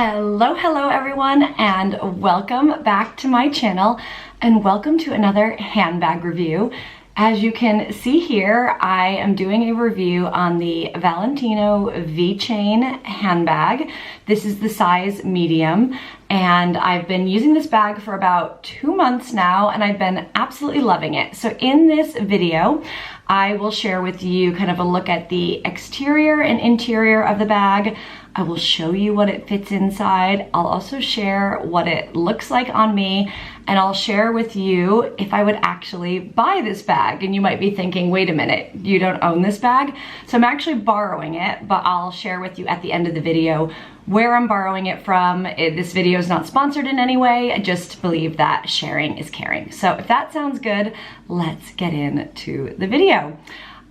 Hello everyone, and welcome back to my channel, and welcome to another handbag review. As you can see here, I am doing a review on the Valentino V-Chain handbag. This is the size medium, and I've been using this bag for about 2 months now, and I've been absolutely loving it. So in this video, I will share with you kind of a look at the exterior and interior of the bag. I will show you what it fits inside. I'll also share what it looks like on me, and I'll share with you if I would actually buy this bag. And you might be thinking, wait a minute, you don't own this bag? So I'm actually borrowing it, but I'll share with you at the end of the video where I'm borrowing it from. This video is not sponsored in any way. I just believe that sharing is caring. So if that sounds good, let's get into the video.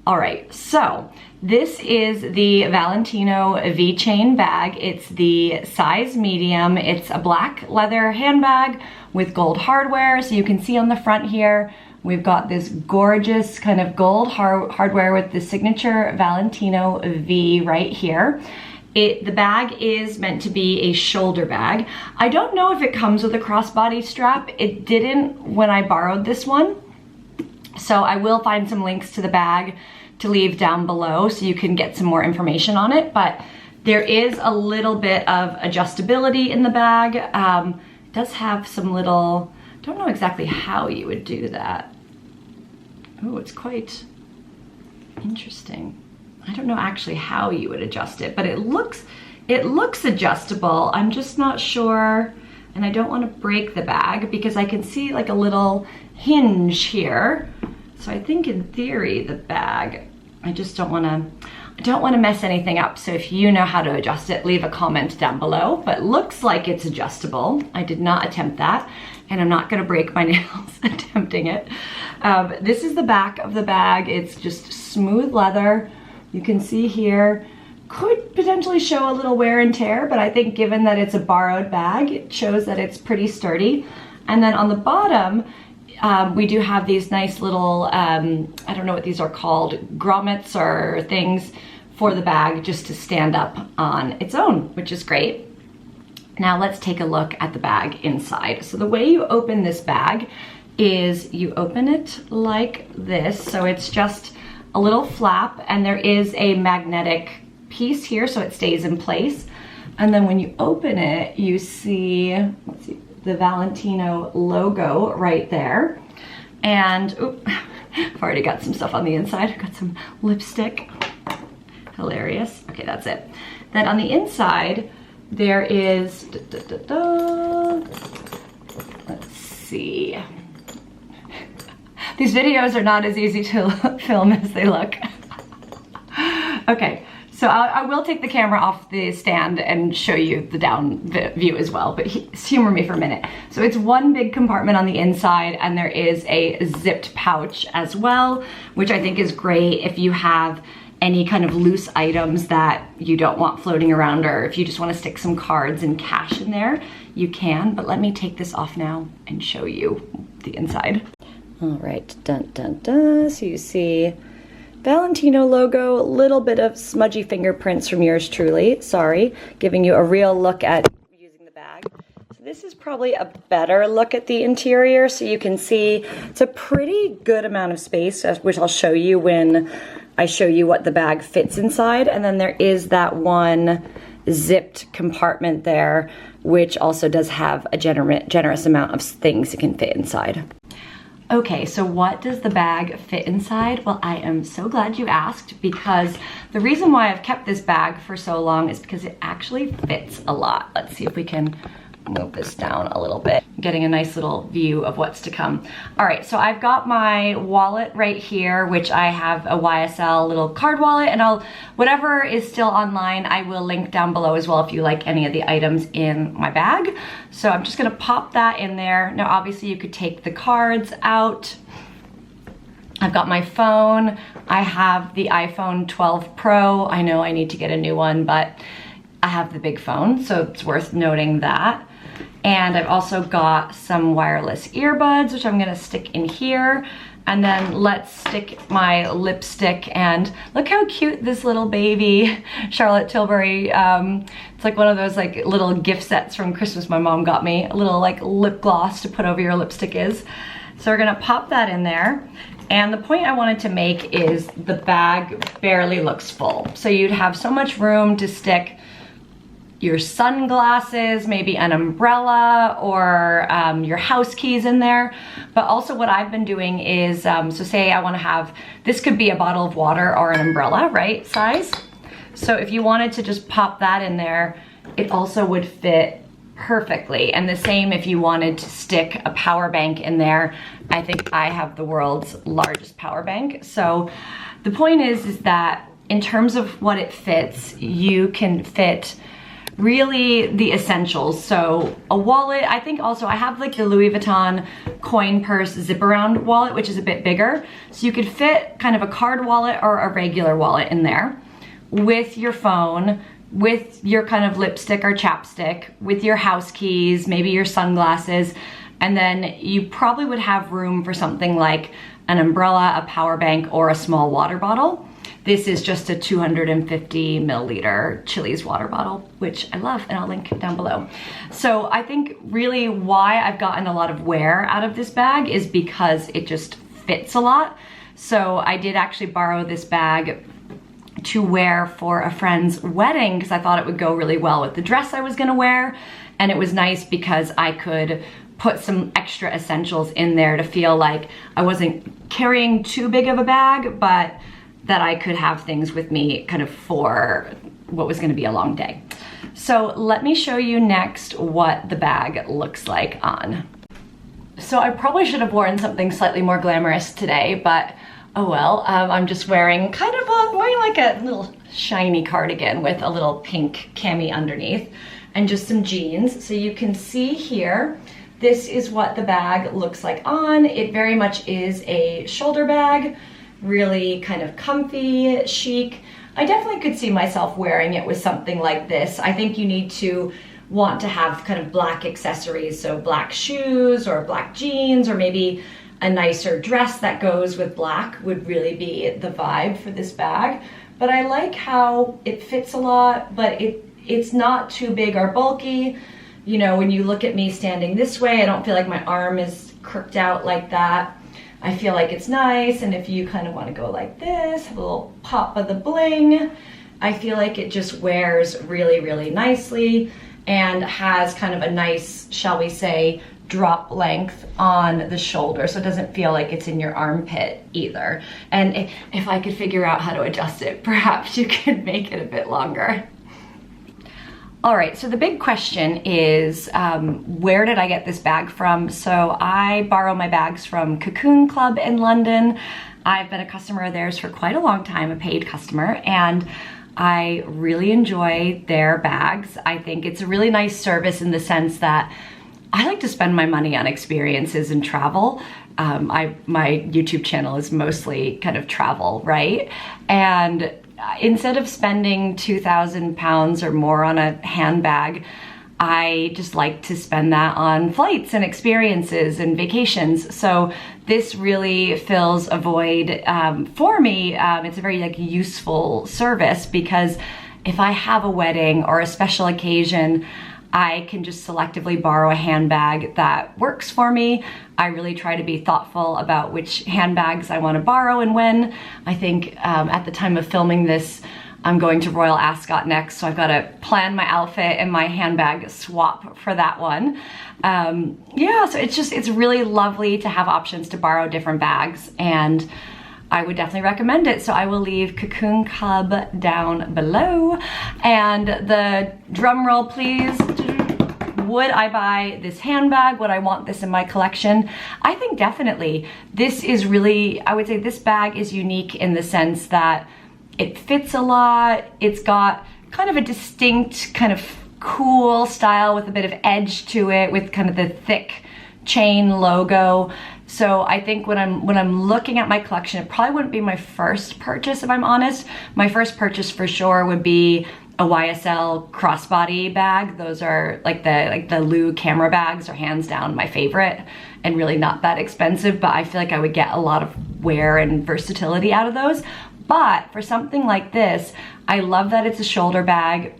All right, so this is the Valentino V-Chain bag. It's the size medium. It's a black leather handbag with gold hardware. So you can see on the front here, we've got this gorgeous kind of gold hardware with the signature Valentino V right here. The bag is meant to be a shoulder bag. I don't know if it comes with a crossbody strap. It didn't when I borrowed this one. So I will find some links to the bag to leave down below so you can get some more information on it, but there is a little bit of adjustability in the bag. It does have some little, don't know exactly how you would do that. Oh, it's quite interesting. I don't know actually how you would adjust it, but it looks adjustable. I'm just not sure, and I don't want to break the bag because I can see like a little hinge here. So I think in theory the bag, I don't want to mess anything up. So if you know how to adjust it, leave a comment down below. But looks like it's adjustable. I did not attempt that, and I'm not going to break my nails attempting it. This is the back of the bag. It's just smooth leather. You can see here, could potentially show a little wear and tear, but I think given that it's a borrowed bag, it shows that it's pretty sturdy. And then on the bottom, we do have these nice little, I don't know what these are called, grommets or things for the bag just to stand up on its own, which is great. Now let's take a look at the bag inside. So the way you open this bag is you open it like this. So it's just a little flap, and there is a magnetic piece here so it stays in place. And then when you open it, you see, let's see, the Valentino logo right there. And I've already got some stuff on the inside. I've got some lipstick. Hilarious. Okay, that's it. Then on the inside, there is, let's see. These videos are not as easy to film as they look. Okay. So I will take the camera off the stand and show you the down view as well, but humor me for a minute. So it's one big compartment on the inside, and there is a zipped pouch as well, which I think is great if you have any kind of loose items that you don't want floating around, or if you just want to stick some cards and cash in there, you can. But let me take this off now and show you the inside. All right, dun dun dun. So you see Valentino logo, a little bit of smudgy fingerprints from yours truly, sorry, giving you a real look at using the bag. So this is probably a better look at the interior, so you can see it's a pretty good amount of space, which I'll show you when I show you what the bag fits inside. And then there is that one zipped compartment there, which also does have a generous amount of things it can fit inside. Okay, so what does the bag fit inside? Well, I am so glad you asked, because the reason why I've kept this bag for so long is because it actually fits a lot. Let's see if we can move this down a little bit, getting a nice little view of what's to come. All right, so I've got my wallet right here, which I have a YSL little card wallet, and whatever is still online, I will link down below as well if you like any of the items in my bag. So I'm just gonna pop that in there. Now, obviously you could take the cards out. I've got my phone. I have the iPhone 12 Pro. I know I need to get a new one, but I have the big phone, so it's worth noting that. And I've also got some wireless earbuds, which I'm gonna stick in here. And then let's stick my lipstick, and look how cute this little baby Charlotte Tilbury, it's like one of those like little gift sets from Christmas my mom got me, a little like lip gloss to put over your lipstick is. So we're gonna pop that in there. And the point I wanted to make is the bag barely looks full. So you'd have so much room to stick your sunglasses, maybe an umbrella, or your house keys in there. But also what I've been doing is, so say I wanna have, this could be a bottle of water or an umbrella, right, size? So if you wanted to just pop that in there, it also would fit perfectly. And the same if you wanted to stick a power bank in there. I think I have the world's largest power bank. So the point is that in terms of what it fits, you can fit really the essentials. So a wallet, I think also I have like the Louis Vuitton coin purse zip around wallet, which is a bit bigger. So you could fit kind of a card wallet or a regular wallet in there with your phone, with your kind of lipstick or chapstick, with your house keys, maybe your sunglasses, and then you probably would have room for something like an umbrella, a power bank, or a small water bottle. This is just a 250 milliliter Chili's water bottle, which I love, and I'll link down below. So I think really why I've gotten a lot of wear out of this bag is because it just fits a lot. So I did actually borrow this bag to wear for a friend's wedding because I thought it would go really well with the dress I was gonna wear. And it was nice because I could put some extra essentials in there to feel like I wasn't carrying too big of a bag, but that I could have things with me kind of for what was gonna be a long day. So let me show you next what the bag looks like on. So I probably should have worn something slightly more glamorous today, but oh well. I'm just wearing kind of wearing like a little shiny cardigan with a little pink cami underneath and just some jeans. So you can see here, this is what the bag looks like on. It very much is a shoulder bag, really kind of comfy, chic. I definitely could see myself wearing it with something like this. I think you need to want to have kind of black accessories, so black shoes or black jeans, or maybe a nicer dress that goes with black would really be the vibe for this bag. But I like how it fits a lot, but it's not too big or bulky. You know, when you look at me standing this way, I don't feel like my arm is crooked out like that. I feel like it's nice, and if you kind of want to go like this, have a little pop of the bling, I feel like it just wears really, really nicely and has kind of a nice, shall we say, drop length on the shoulder, so it doesn't feel like it's in your armpit either. And if I could figure out how to adjust it, perhaps you could make it a bit longer. All right, so the big question is, where did I get this bag from? So I borrow my bags from Cocoon Club in London. I've been a customer of theirs for quite a long time, a paid customer, and I really enjoy their bags. I think it's a really nice service in the sense that I like to spend my money on experiences and travel. My YouTube channel is mostly kind of travel, right? And instead of spending £2,000 or more on a handbag, I just like to spend that on flights and experiences and vacations. So this really fills a void for me. It's a very like useful service because if I have a wedding or a special occasion, I can just selectively borrow a handbag that works for me. I really try to be thoughtful about which handbags I want to borrow and when. I think at the time of filming this, I'm going to Royal Ascot next, so I've got to plan my outfit and my handbag swap for that one. Yeah, so it's really lovely to have options to borrow different bags, and I would definitely recommend it. So I will leave Cocoon Club down below. And the drum roll, please. Would I buy this handbag? Would I want this in my collection? I think definitely. This is really, I would say this bag is unique in the sense that it fits a lot. It's got kind of a distinct kind of cool style with a bit of edge to it, with kind of the thick chain logo. So I think when I'm looking at my collection, it probably wouldn't be my first purchase, if I'm honest. My first purchase for sure would be a YSL crossbody bag. Those are like the Lou camera bags are hands down my favorite and really not that expensive, but I feel like I would get a lot of wear and versatility out of those. But for something like this, I love that it's a shoulder bag.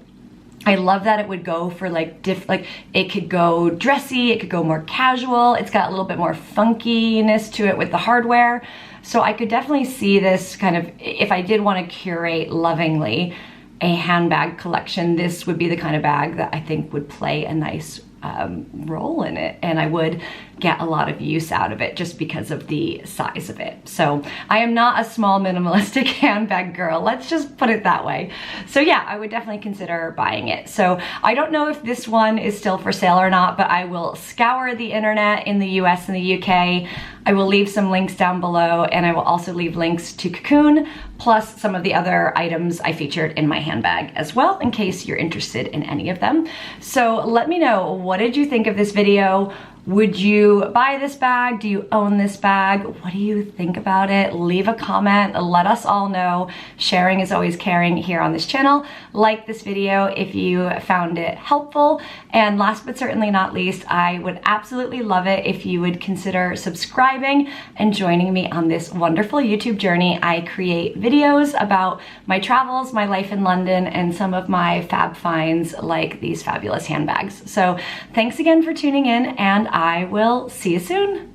I love that it would go for like it could go dressy, it could go more casual. It's got a little bit more funkiness to it with the hardware. So I could definitely see this kind of, if I did want to curate lovingly a handbag collection, this would be the kind of bag that I think would play a nice role in it, and I would get a lot of use out of it just because of the size of it. So I am not a small minimalistic handbag girl, let's just put it that way. So yeah, I would definitely consider buying it. So I don't know if this one is still for sale or not, but I will scour the internet in the US and the UK. I will leave some links down below, and I will also leave links to Cocoon, plus some of the other items I featured in my handbag as well, in case you're interested in any of them. So let me know, what did you think of this video? Would you buy this bag? Do you own this bag? What do you think about it? Leave a comment, let us all know. Sharing is always caring here on this channel. Like this video if you found it helpful. And last but certainly not least, I would absolutely love it if you would consider subscribing and joining me on this wonderful YouTube journey. I create videos about my travels, my life in London, and some of my fab finds like these fabulous handbags. So thanks again for tuning in, and I will see you soon.